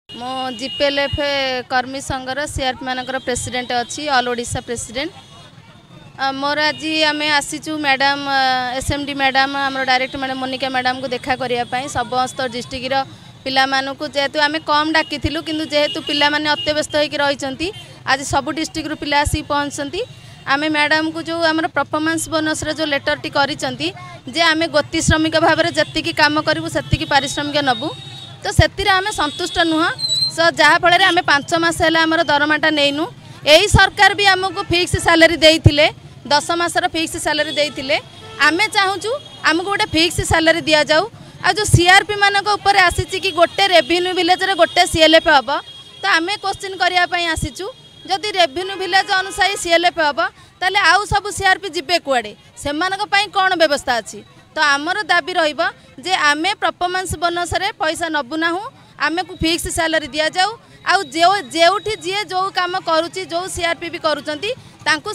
मो जीपीएलएफ कर्मी संघर सीआरपी मानकर प्रेसिडेंट अच्छी ऑल ओडिशा प्रेसिडेंट मोर आज आम आसीचु मैडम एसएमडी मैडम आम डायरेक्ट मैडम मोनिका मैडम को देखा करने समस्त डिस्ट्रिक्ट पिला जेहेतु आम कम डाकी किंतु जेहेतु पिला माने अत्यव्यस्त होती आज सब डिस्ट्रिक्ट पिला आसिक पहुँचती आम मैडम को जो आम परफॉर्मेंस बोनस जो लेटर टी करी आम गोती श्रमिक भाव में जी कम करूँ से पारिश्रमिक नबू तो से आम संतुष्ट नुह सो जहाँफल आम 5 मास है दरमाटा नहींनु यही सरकार भी आमको फिक्स सैलरी देते 10 मासर फिक्स सैलरी देते आम चाहूँ आमको गोटे फिक्स सैलरी दि जाऊ आ जो सीआरपी मानक ऊपर आसी कि गोटे रेवेन्यू विलेज गोटे सीएलएफ हम तो आम क्वेश्चन करने आसीचु जदि रेवेन्यू विलेज अनुसार सीएलएफ हम ताले आउ सब सीआरपी जीवे कुआड़े से कौन व्यवस्था अच्छी तो आमर दाबी जे आमे परफॉर्मेंस बोनस रे पैसा नबुना आमे को फिक्स सैलरी दि जाऊ आउ जेउठी जी जो काम करुच्ची जो सीआरपी भी करुँच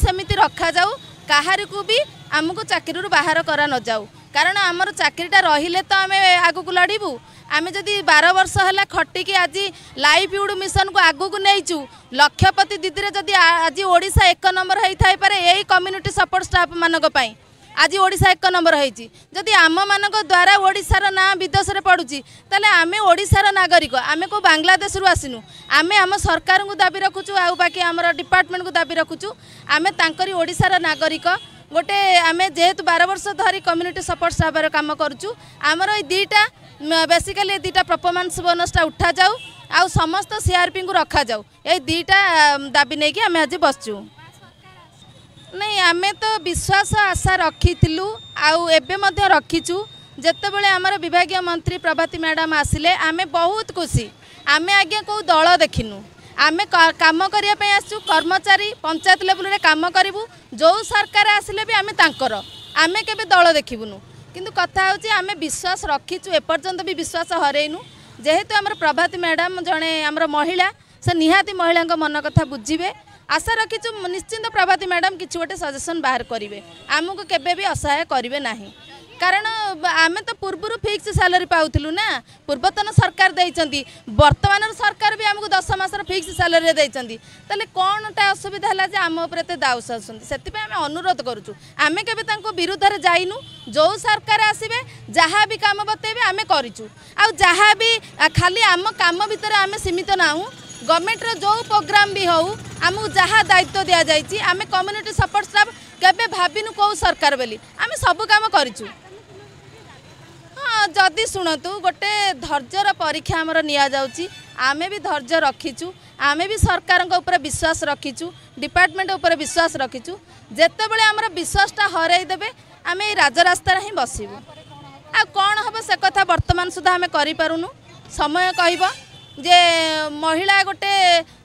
सेमिति रखा जाऊ कहार को भी आमको चाकरी बाहर करा न जाऊ कारण आमर चाकरीटा रहिले तो आम आगू लड़बू आम जदि 12 वर्ष है खटिकी आज लाइवलीहुड मिशन को आगू को नहींचु लक्षपति दीदी जदि आज ओडिशा 1 नंबर होता है यही कम्युनिटी सपोर्ट स्टाफ मानक पई आज ओडिशा 1 नंबर होती जदि आम मान द्वारा ओडिशार ना विदेश में पड़ुची ताले आमे ओडिशार नागरिक आमे को बांग्लादेश रु आसिनु आमे आम सरकार को दाबी रखुचु आ बाकी आमर डिपार्टमेंट को दाबी रखुचु आमे तांकरी ओडिशार नागरिक गोटे आमे जेहेतु 12 वर्ष धरी कम्युनिटी सपोर्ट स्टाफ काम करुचु आमर ये दीटा बेसिकली दीटा परफॉर्मेंस बोनसटा उठा जाऊ आ समस्त सीआरपी को रखा जाऊ ये दीटा दाबी नहीं कि आमे आज बसचु नहीं आमे तो विश्वास आशा रखी आउ एबे मध्य रखीचु जेतेबेले आमर विभागीय मंत्री प्रभाती मैडम आसिले आमे बहुत खुशी आमे आगे को दल देखिनु आमे काम करने आसु कर्मचारी पंचायत लेवल रे काम करूँ जो सरकार आसिले भी आमे तांकर आमे केबे दल देखिबुनु किंतु कथा होची आमे विश्वास रखीचु एपर्यंत भी विश्वास हरेनु जेहेतु आमर प्रभाती मैडम जड़े आमर महिला से निहाती महिला मन कथा बुझे आशा रखीचु निश्चिंत प्रभाती मैडम किसी गोटे सजेसन बाहर करेंगे आमको केबे भी असहाय करेंगे नहीं कारण आमे तो पूर्व फिक्स सैलरी पाऊलु ना पूर्वतन सरकार देइचंती वर्तमान सरकार भी आमको 10 मासर फिक्स सैलरी देइचंती ताले कोनटा असुविधा है जे आम उपर एते दाउस आसुंती सेति आमे अनुरोध करूचु आमे केबे तांको विरुद्ध रे जाइनु जो सरकार आसीबे जहाँ भी काम बतेबे आमे करिचु आ जहाँ भी खाली आम काम भीतर आमे सीमित नाहु गवर्नमेंट रो जो प्रोग्राम भी हो आमको जहाँ दायित्व दि जाइए आमे कम्युनिटी सपोर्ट स्टाफ केबे भाबिनु कौ सरकार बोली आमे सब काम करिचु हाँ जदि शुणु गोटे धैर्यर परीक्षा आमर निया जाउची आमे भी धैर्य रखीचु आमे भी सरकार ऊपर विश्वास रखीचु डिपार्टमेंट ऊपर विश्वास रखीचु जेतेबेले आमर विश्वासटा हरई देबे आमे राजरास्ता ही बसिबु आ कौन हम से कथा वर्तमान सुधा आमे करि पारुनु समय कहबो जे महिला गोटे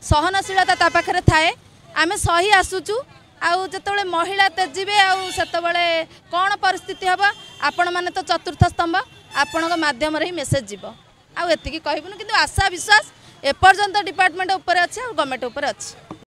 सहनशीलता ता पाखरे थाए आमे सही आसुचु आउ जतबेले महिला तेजिबे आउ सेतबेले कौन परिस्थिति हबा आपण माने तो चतुर्थ स्तंभ आपण माध्यम रे ही मेसेज जीवो आउ एतिकी कहबुनु किंतु आशा विश्वास एपर्यंत डिपार्टमेंट ऊपर अच्छे और गवर्नमेंट ऊपर अच्छे।